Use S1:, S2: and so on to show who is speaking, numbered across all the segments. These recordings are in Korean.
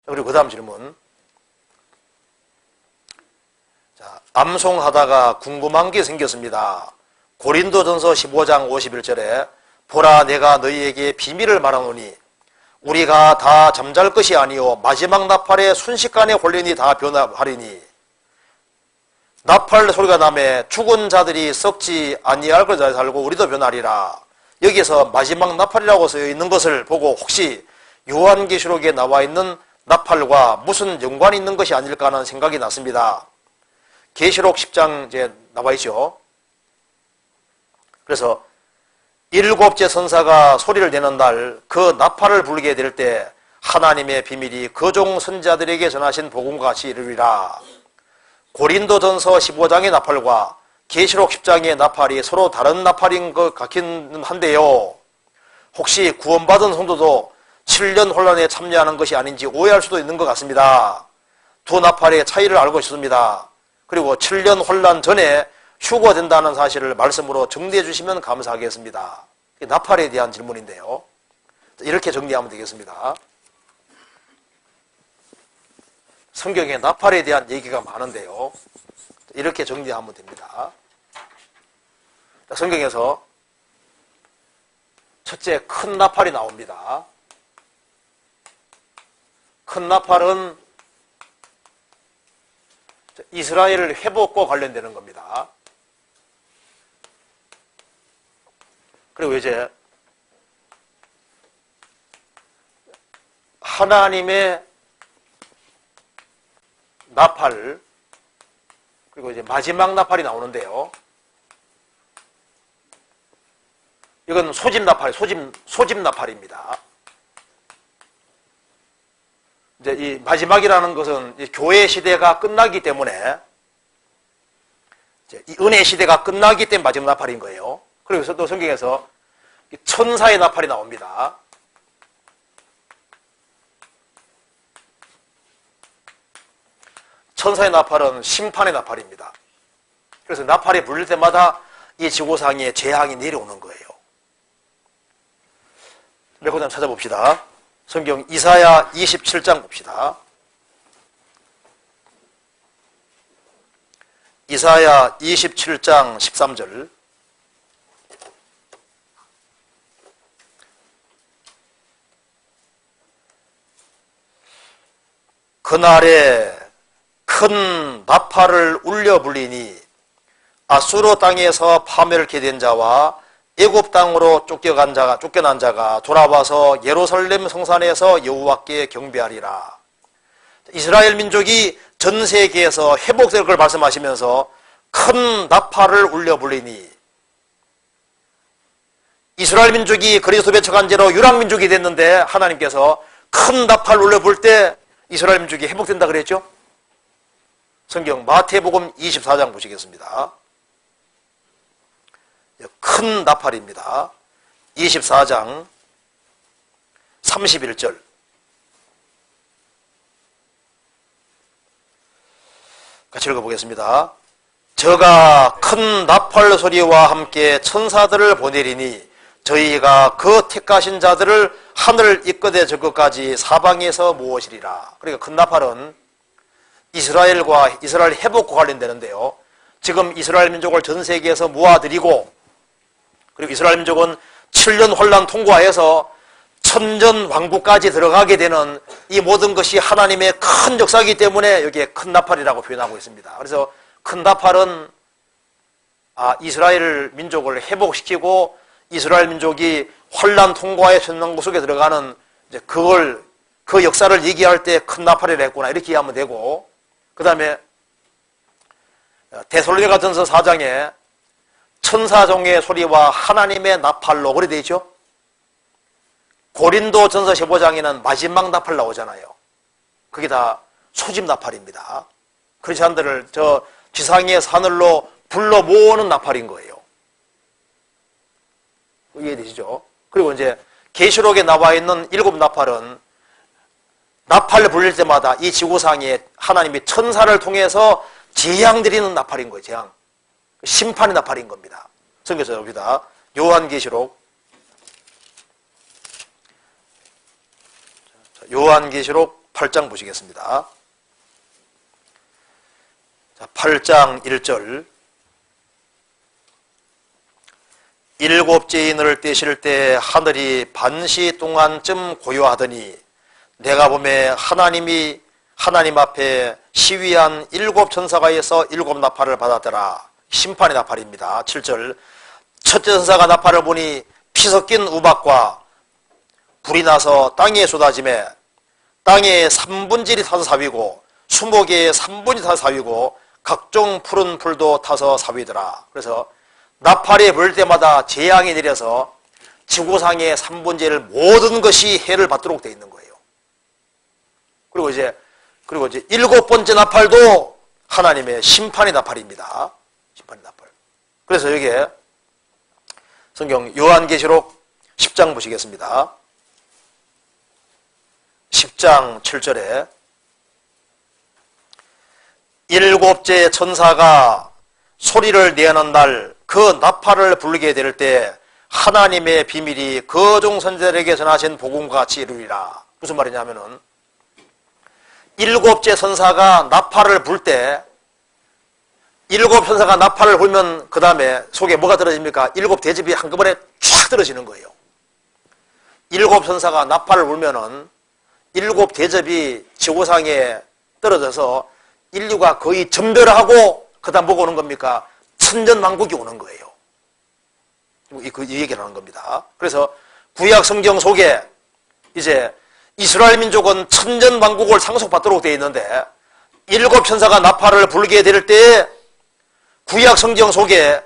S1: 그리고 그 다음 질문. 자, 암송하다가 궁금한 게 생겼습니다. 고린도전서 15장 51절에 보라 내가 너희에게 비밀을 말하노니 우리가 다 잠잘 것이 아니요 마지막 나팔에 순식간에 홀리니 다 변화하리니 나팔 소리가 나매 죽은 자들이 썩지 아니할 것을 살고 우리도 변하리라. 여기서 마지막 나팔이라고 쓰여 있는 것을 보고 혹시 요한계시록에 나와 있는 나팔과 무슨 연관이 있는 것이 아닐까 하는 생각이 났습니다. 계시록 10장 이제 나와 있죠. 그래서 일곱째 선사가 소리를 내는 날 그 나팔을 불게 될 때 하나님의 비밀이 그 종 선자들에게 전하신 복음과 같이 이르리라. 고린도전서 15장의 나팔과 계시록 10장의 나팔이 서로 다른 나팔인 것 같긴 한데요. 혹시 구원받은 성도도 7년 혼란에 참여하는 것이 아닌지 오해할 수도 있는 것 같습니다. 두 나팔의 차이를 알고 있습니다. 그리고 7년 혼란 전에 휴거된다는 사실을 말씀으로 정리해 주시면 감사하겠습니다. 나팔에 대한 질문인데요. 이렇게 정리하면 되겠습니다. 성경에 나팔에 대한 얘기가 많은데요. 이렇게 정리하면 됩니다. 성경에서 첫째 큰 나팔이 나옵니다. 큰 나팔은 이스라엘 회복과 관련되는 겁니다. 그리고 이제 하나님의 나팔, 그리고 이제 마지막 나팔이 나오는데요. 이건 소집 나팔, 소집 나팔입니다. 이제 이 마지막이라는 것은 이 교회 시대가 끝나기 때문에, 이제 이 은혜 시대가 끝나기 때문에 마지막 나팔인 거예요. 그래서 또 성경에서 천사의 나팔이 나옵니다. 천사의 나팔은 심판의 나팔입니다. 그래서 나팔이 불릴 때마다 이 지구상에 재앙이 내려오는 거예요. 몇 권 찾아봅시다. 성경 이사야 27장 봅시다. 이사야 27장 13절. 그날에 큰 나팔을 울려 불리니 아수르 땅에서 파멸케 된 자와 애굽 땅으로 쫓겨난 자가 돌아와서 예루살렘 성산에서 여호와께 경배하리라. 이스라엘 민족이 전 세계에서 회복될 걸 말씀하시면서 큰 나팔을 울려 불리니 이스라엘 민족이 그리스도 배척한 죄로 유랑민족이 됐는데 하나님께서 큰 나팔 울려 불 때 이스라엘 민족이 회복된다 그랬죠? 성경 마태복음 24장 보시겠습니다. 큰 나팔입니다. 24장 31절. 같이 읽어보겠습니다. 저가 큰 나팔 소리와 함께 천사들을 보내리니 저희가 그 택하신 자들을 하늘 이끄되 저 끝까지 사방에서 모으시리라. 그러니까 큰 나팔은 이스라엘과 이스라엘 회복과 관련되는데요. 지금 이스라엘 민족을 전 세계에서 모아들이고 그리고 이스라엘 민족은 7년 혼란 통과해서 천년 왕국까지 들어가게 되는 이 모든 것이 하나님의 큰 역사이기 때문에 여기에 큰 나팔이라고 표현하고 있습니다. 그래서 큰 나팔은 이스라엘 민족을 회복시키고 이스라엘 민족이 혼란 통과의 천년왕국 속에 들어가는 이제 그 역사를 얘기할 때 큰 나팔이라 했구나 이렇게 이해하면 되고, 그 다음에 데살로니가전서 4장에 천사종의 소리와 하나님의 나팔로 그래 되어 있죠. 고린도전서 15장에는 마지막 나팔 나오잖아요. 그게 다 소집 나팔입니다. 크리스찬들을 저 지상의 하늘로 불러 모으는 나팔인 거예요. 이해되시죠? 그리고 이제 계시록에 나와 있는 7 나팔은 나팔을 불릴 때마다 이 지구상에 하나님이 천사를 통해서 재앙 드리는 나팔인 거예요. 재앙. 심판의 나팔인 겁니다. 성경에서 봅시다. 요한계시록 8장 보시겠습니다. 자, 8장 1절. 일곱째 인을 떼실 때 하늘이 반시 동안쯤 고요하더니 내가 보매 하나님 앞에 시위한 일곱 천사가에서 일곱 나팔을 받았더라. 심판의 나팔입니다. 7절. 첫째 천사가 나팔을 보니 피 섞인 우박과 불이 나서 땅에 쏟아지매 땅에 3분질이 타서 사위고 수목에 3분이 타서 사위고 각종 푸른 풀도 타서 사위더라. 그래서 나팔이 불 때마다 재앙이 내려서 지구상의 3분질을 모든 것이 해를 받도록 되어 있는 거예요. 그리고 이제 일곱 번째 나팔도 하나님의 심판의 나팔입니다. 심판의 나팔. 그래서 여기에 성경 요한계시록 10장 보시겠습니다. 10장 7절에 일곱째 천사가 소리를 내는 날 그 나팔을 불게 될 때 하나님의 비밀이 그 종 선지자들에게 전하신 복음과 같이 이루리라. 무슨 말이냐면은 일곱째 천사가 나팔을 불 때 일곱 천사가 나팔을 불면 그 다음에 속에 뭐가 떨어집니까? 일곱 대접이 한꺼번에 쫙 떨어지는 거예요. 일곱 천사가 나팔을 불면은 일곱 대접이 지구상에 떨어져서 인류가 거의 전멸하고 그 다음 뭐가 오는 겁니까? 천전만국이 오는 거예요. 이 얘기를 하는 겁니다. 그래서 구약 성경 속에 이제 이스라엘 민족은 천전만국을 상속받도록 되어 있는데 일곱 천사가 나팔을 불게 될 때 구약 성경 속에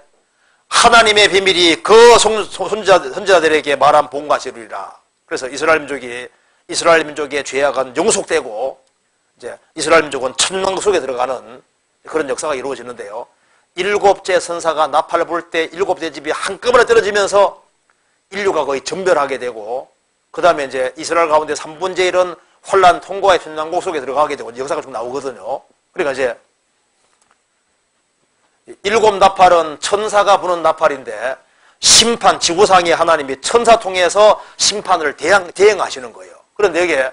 S1: 하나님의 비밀이 그 선지자들에게 말한 복음과 이루리라. 그래서 이스라엘 민족의 죄악은 용속되고 이제 이스라엘 민족은 천만국 속에 들어가는 그런 역사가 이루어지는데요. 일곱째 천사가 나팔을 불 때 일곱 대집이 한꺼번에 떨어지면서 인류가 거의 전멸하게 되고 그 다음에 이제 이스라엘 가운데 3분의 1은 혼란 통과의 천만국 속에 들어가게 되고 역사가 좀 나오거든요. 그러니까 이제 일곱 나팔은 천사가 부는 나팔인데 심판, 지구상의 하나님이 천사 통해서 심판을 대행하시는 거예요. 그런데 여기에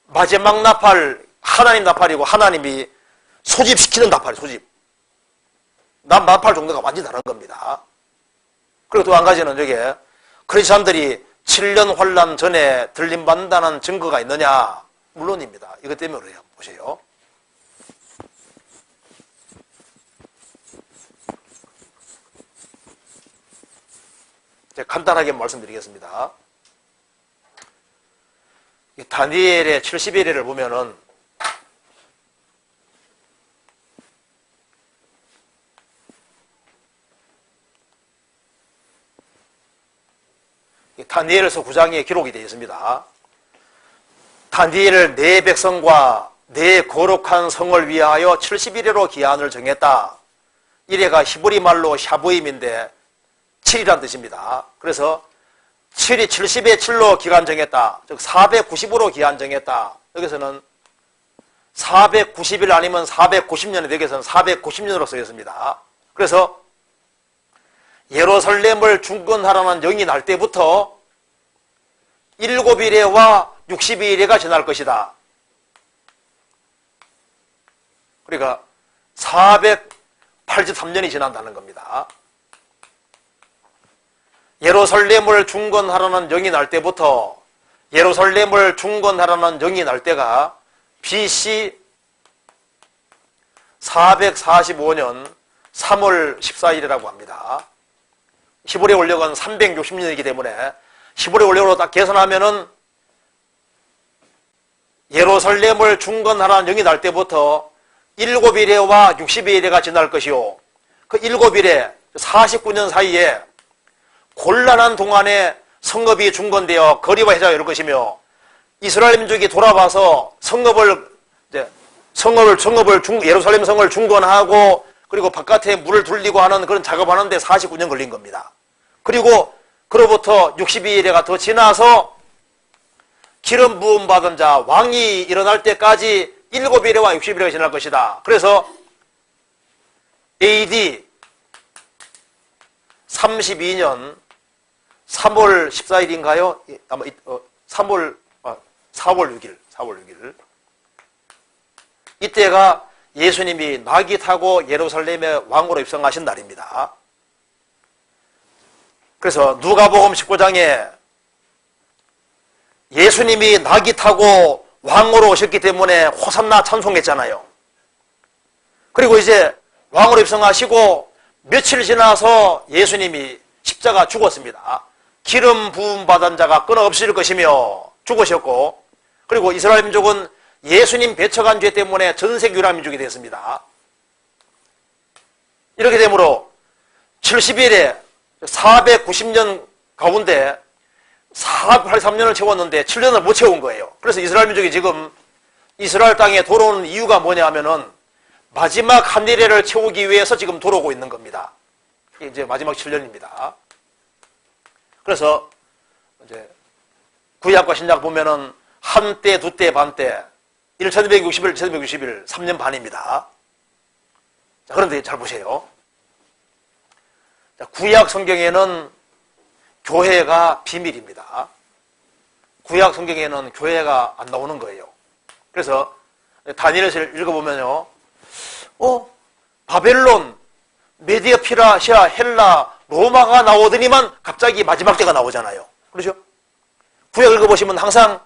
S1: 마지막 나팔, 하나님 나팔이고 하나님이 소집시키는 나팔이 소집. 나팔 정도가 완전히 다른 겁니다. 그리고 또 한 가지는 여기에 크리스찬들이 7년 환란 전에 들림받는다는 증거가 있느냐? 물론입니다. 이것 때문에 그래요. 보세요. 제가 간단하게 말씀드리겠습니다. 다니엘의 70일을 보면은 다니엘서 9장에 기록이 되어 있습니다. 다니엘을 내 백성과 내 거룩한 성을 위하여 70일로 기한을 정했다. 이래가 히브리 말로 샤부임인데 7이란 뜻입니다. 그래서 7이 70의 7로 기간 정했다. 즉 490으로 기한 정했다. 여기서는 490일 아니면 490년에 여기서는 490년으로 쓰였습니다. 그래서 예루살렘을 중건하라는 영이 날 때부터 7일에와 62일에가 지날 것이다. 그러니까 483년이 지난다는 겁니다. 예루살렘을 중건하라는 영이 날 때부터 예루살렘을 중건하라는 영이 날 때가 BC 445년 3월 14일이라고 합니다. 히브리 원력은 360년이기 때문에 히브리 원력으로 딱 계산하면은 예루살렘을 중건하라는 영이 날 때부터 7일에와 62일에가 지날 것이요. 그 7일에 49년 사이에 곤란한 동안에 성읍이 중건되어 거리와 해자가 이룰 것이며 이스라엘 민족이 돌아와서 예루살렘 성을 중건하고 그리고 바깥에 물을 둘리고 하는 그런 작업하는데 49년 걸린 겁니다. 그리고 그로부터 62일에가 더 지나서 기름 부음 받은 자 왕이 일어날 때까지 7일에와 60일에가 지날 것이다. 그래서 AD 32년 3월 14일인가요? 아마 4월 6일, 4월 6일. 이때가 예수님이 나귀 타고 예루살렘에 왕으로 입성하신 날입니다. 그래서 누가복음 19장에 예수님이 나귀 타고 왕으로 오셨기 때문에 호산나 찬송했잖아요. 그리고 이제 왕으로 입성하시고 며칠 지나서 예수님이 십자가 죽었습니다. 기름 부음 받은 자가 끊어없을 것이며 죽으셨고, 그리고 이스라엘 민족은 예수님 배척한 죄 때문에 전색 유라 민족이 됐습니다. 이렇게 되므로 70일에 490년 가운데 483년을 채웠는데 7년을 못 채운 거예요. 그래서 이스라엘 민족이 지금 이스라엘 땅에 돌아오는 이유가 뭐냐 하면은 마지막 한 일회를 채우기 위해서 지금 돌아오고 있는 겁니다. 이게 이제 마지막 7년입니다. 그래서 이제 구약과 신약 보면은 한 때, 두 때, 반 때, 1260일, 1260일, 3년 반입니다. 자, 그런데 잘 보세요. 자, 구약 성경에는 교회가 비밀입니다. 구약 성경에는 교회가 안 나오는 거예요. 그래서 다니엘서를 읽어보면요. 바벨론, 메디아 피라시아, 헬라, 로마가 나오더니만 갑자기 마지막 때가 나오잖아요. 그렇죠? 구약 읽어보시면 항상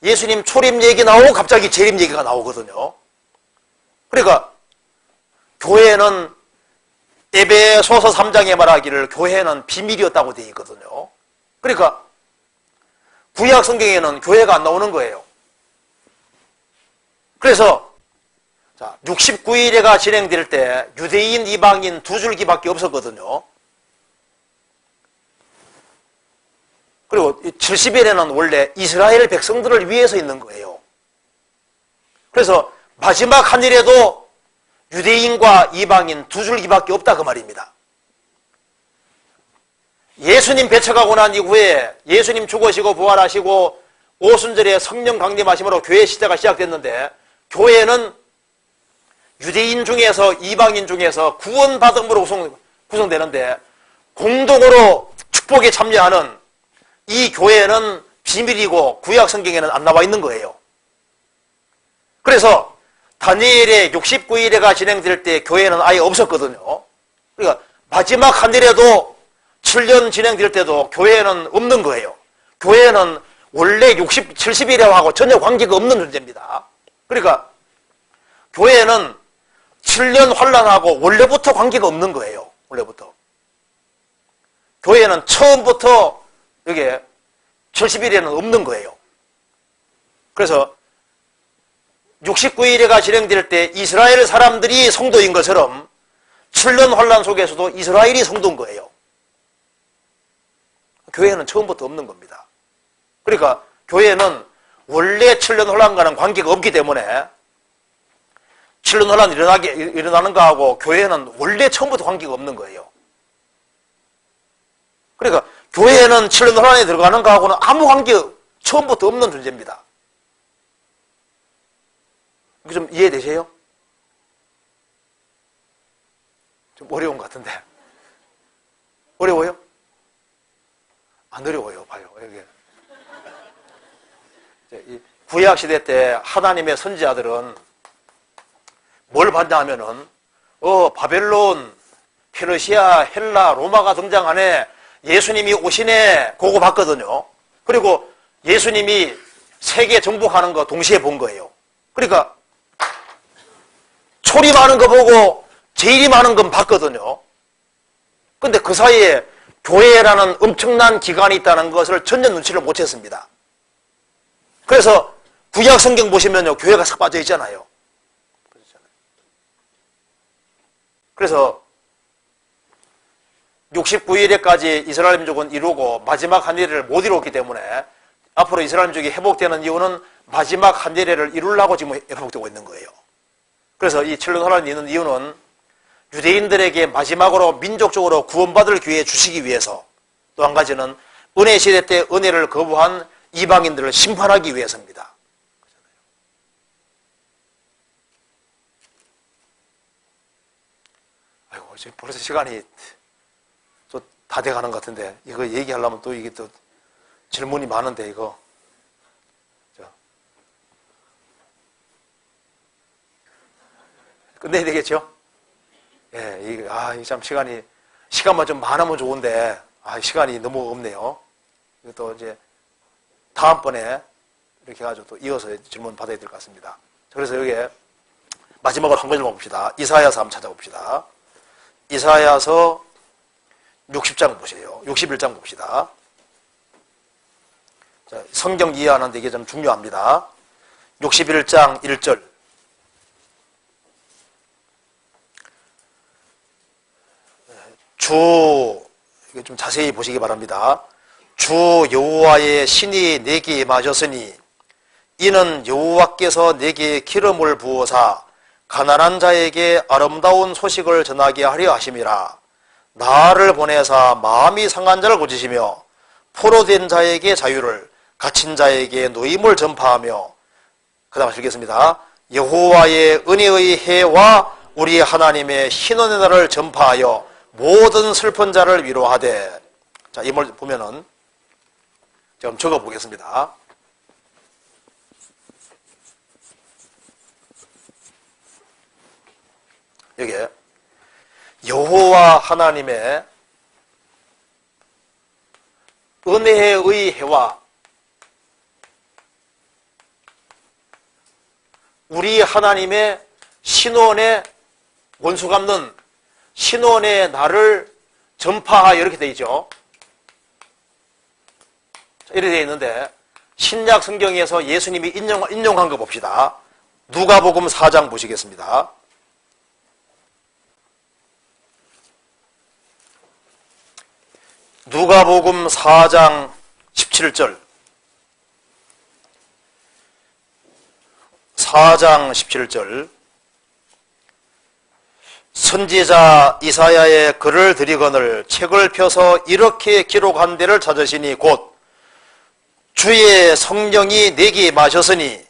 S1: 예수님 초림 얘기 나오고 갑자기 재림 얘기가 나오거든요. 그러니까 교회는 에베소서 3장에 말하기를 교회는 비밀이었다고 되어 있거든요. 그러니까 구약 성경에는 교회가 안 나오는 거예요. 그래서 69일회가 진행될 때 유대인, 이방인 두 줄기밖에 없었거든요. 그리고 70일에는 원래 이스라엘 백성들을 위해서 있는 거예요. 그래서 마지막 한 일에도 유대인과 이방인 두 줄기밖에 없다 그 말입니다. 예수님 배척하고 난 이후에 예수님 죽으시고 부활하시고 오순절에 성령 강림하심으로 교회 시대가 시작됐는데, 교회는 유대인 중에서 이방인 중에서 구원받음으로 구성되는데 공동으로 축복에 참여하는 이 교회는 비밀이고 구약 성경에는 안 나와 있는 거예요. 그래서 다니엘의 69일회가 진행될 때 교회는 아예 없었거든요. 그러니까 마지막 한 일에도 7년 진행될 때도 교회는 없는 거예요. 교회는 원래 70일회하고 전혀 관계가 없는 존재입니다. 그러니까 교회는 7년 환란하고 원래부터 관계가 없는 거예요. 원래부터. 교회는 처음부터 여기에 70일에는 없는 거예요. 그래서 69일회가 진행될 때 이스라엘 사람들이 성도인 것처럼 7년 환란 속에서도 이스라엘이 성도인 거예요. 교회는 처음부터 없는 겁니다. 그러니까 교회는 원래 7년 환란과는 관계가 없기 때문에 7년 환란이 일어나는 거하고 교회는 원래 처음부터 관계가 없는 거예요. 그러니까 교회는 7년 환란에 들어가는 거하고는 아무 관계 처음부터 없는 존재입니다. 이게 좀 이해되세요? 좀 어려운 것 같은데. 어려워요? 안 어려워요. 봐요. 여기. 이 구약시대 때 하나님의 선지자들은 뭘 봤냐 하면은, 바벨론, 페르시아, 헬라, 로마가 등장하네. 예수님이 오시네. 그거 봤거든요. 그리고 예수님이 세계 정복하는 거 동시에 본 거예요. 그러니까 초리 많은 거 보고 제일이 많은 건 봤거든요. 근데 그 사이에 교회라는 엄청난 기관이 있다는 것을 전혀 눈치를 못 챘습니다. 그래서 구약 성경 보시면요, 교회가 싹 빠져 있잖아요. 그래서 69일에까지 이스라엘 민족은 이루고 마지막 한 일회를 못 이뤘기 때문에 앞으로 이스라엘 민족이 회복되는 이유는 마지막 한 일회를 이루려고 지금 회복되고 있는 거예요. 그래서 이 7년 환란이 있는 이유는 유대인들에게 마지막으로 민족적으로 구원받을 기회 주시기 위해서, 또 한 가지는 은혜 시대 때 은혜를 거부한 이방인들을 심판하기 위해서입니다. 아이고, 지금 벌써 시간이 또 다 돼가는 것 같은데, 이거 얘기하려면 또 이게 또 질문이 많은데, 이거. 끝내야 되겠죠? 예, 이게 참 시간만 좀 많으면 좋은데, 시간이 너무 없네요. 또 이제, 다음번에 이렇게 해가지고 또 이어서 질문 받아야 될 것 같습니다. 그래서 여기에 마지막으로 한 가지만 봅시다. 이사야서 한번 찾아봅시다. 이사야서 60장 보세요. 61장 봅시다. 자, 성경 이해하는데 이게 좀 중요합니다. 61장 1절. 이게 좀 자세히 보시기 바랍니다. 주 여호와의 신이 내게 임하셨으니 이는 여호와께서 내게 기름을 부어사 가난한 자에게 아름다운 소식을 전하게 하려 하심이라. 나를 보내사 마음이 상한 자를 고치시며 포로된 자에게 자유를, 갇힌 자에게 노임을 전파하며, 그 다음 읽겠습니다. 여호와의 은혜의 해와 우리 하나님의 신원의 날을 전파하여 모든 슬픈 자를 위로하되. 자, 이 말 보면은 좀 적어 보겠습니다. 여기에 여호와 하나님의 은혜의 해와 우리 하나님의 신원의 원수 갚는 신원의 날을 전파하여, 이렇게 되어 있죠. 이렇게 되어 있는데 신약 성경에서 예수님이 인용한 거 봅시다. 누가복음 4장 보시겠습니다. 누가복음 4장 17절. 4장 17절. 선지자 이사야의 글을 드리거늘 책을 펴서 이렇게 기록한 데를 찾으시니 곧 주의 성령이 내게 임하셨으니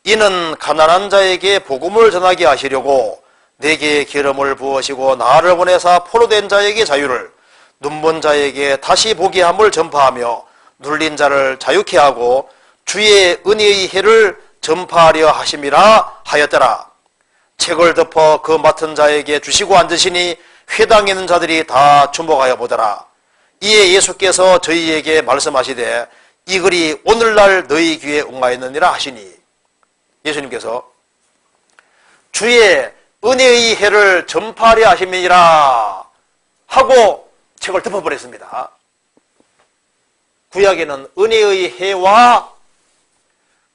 S1: 이는 가난한 자에게 복음을 전하게 하시려고 내게 기름을 부으시고 나를 보내사 포로된 자에게 자유를, 눈먼 자에게 다시 보게 함을 전파하며 눌린 자를 자유케 하고 주의 은혜의 해를 전파하려 하심이라 하였더라. 책을 덮어 그 맡은 자에게 주시고 앉으시니 회당에 있는 자들이 다 주목하여 보더라. 이에 예수께서 저희에게 말씀하시되 이 글이 오늘날 너희 귀에 응하였느니라 하시니, 예수님께서 주의 은혜의 해를 전파하려 하심이니라 하고 책을 덮어버렸습니다. 구약에는 은혜의 해와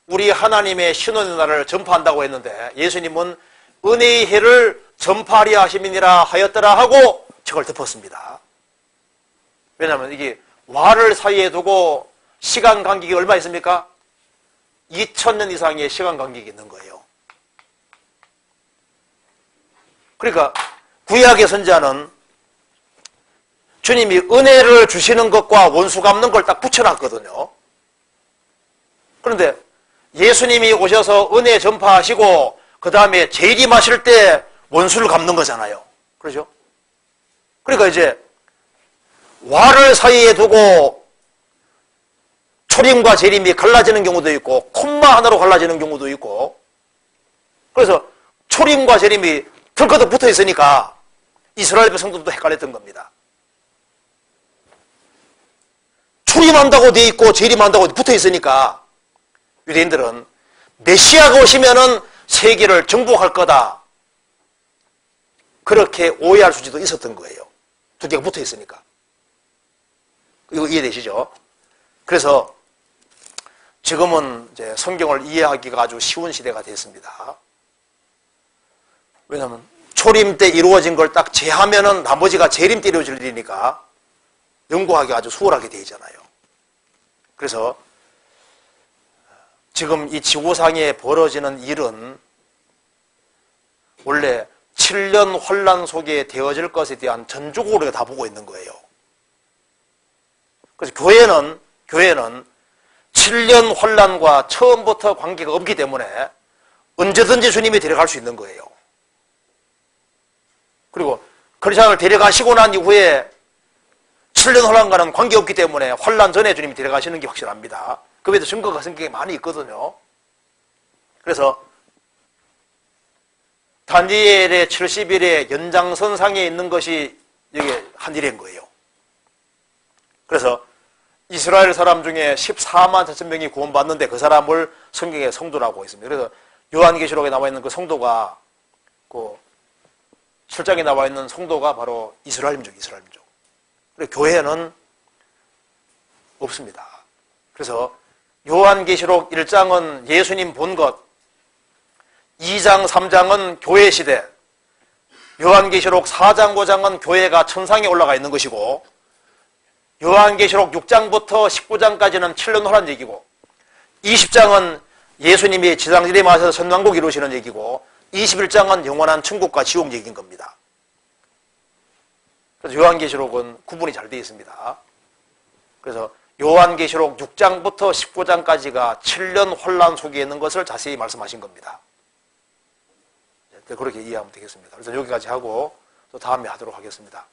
S1: 우리 하나님의 신원의 날을 전파한다고 했는데 예수님은 은혜의 해를 전파하려 하심이니라 하였더라 하고 책을 덮었습니다. 왜냐하면 이게 와를 사이에 두고 시간 간격이 얼마 있습니까? 2000년 이상의 시간 간격이 있는 거예요. 그러니까 구약의 선지자는 주님이 은혜를 주시는 것과 원수 갚는 걸 딱 붙여놨거든요. 그런데 예수님이 오셔서 은혜 전파하시고 그 다음에 재림하실 때 원수를 갚는 거잖아요. 그렇죠? 그러니까 이제 와를 사이에 두고 초림과 재림이 갈라지는 경우도 있고 콤마 하나로 갈라지는 경우도 있고, 그래서 초림과 재림이 덜커덕 붙어 있으니까 이스라엘 백성들도 헷갈렸던 겁니다. 초림한다고 돼 있고 재림한다고 붙어 있으니까 유대인들은 메시아가 오시면은 세계를 정복할 거다, 그렇게 오해할 수도 있었던 거예요. 두 개가 붙어 있으니까. 이거 이해되시죠? 그래서 지금은 이제 성경을 이해하기가 아주 쉬운 시대가 됐습니다. 왜냐하면 초림 때 이루어진 걸 딱 제하면은 나머지가 재림 때 이루어질 일이니까 연구하기 아주 수월하게 되어 있잖아요. 그래서 지금 이 지구상에 벌어지는 일은 원래 7년 혼란 속에 되어질 것에 대한 전조국으로 우리가 다 보고 있는 거예요. 그래서 교회는 7년 혼란과 처음부터 관계가 없기 때문에 언제든지 주님이 데려갈 수 있는 거예요. 그리고 크리스천을 데려가시고 난 이후에 7년 혼란과는 관계없기 때문에 혼란 전에 주님이 데려가시는 게 확실합니다. 그 외에도 증거가 성경에 많이 있거든요. 그래서 다니엘의 70일의 연장선상에 있는 것이 여기 한 일인 거예요. 그래서 이스라엘 사람 중에 14만 4천 명이 구원받는데 그 사람을 성경에 성도라고 했습니다. 그래서 요한계시록에 나와 있는 그 성도가 그 7장에 나와 있는 성도가 바로 이스라엘 민족. 그리고 교회는 없습니다. 그래서 요한계시록 1장은 예수님 본 것, 2장, 3장은 교회 시대, 요한계시록 4장, 5장은 교회가 천상에 올라가 있는 것이고, 요한계시록 6장부터 19장까지는 7년 후란 얘기고, 20장은 예수님이 지상진에 마셔서 천왕국 이루시는 얘기고, 21장은 영원한 천국과 지옥 얘기인 겁니다. 그래서 요한계시록은 구분이 잘 되어 있습니다. 그래서 요한계시록 6장부터 19장까지가 7년 혼란 속에 있는 것을 자세히 말씀하신 겁니다. 그렇게 이해하면 되겠습니다. 그래서 여기까지 하고 또 다음에 하도록 하겠습니다.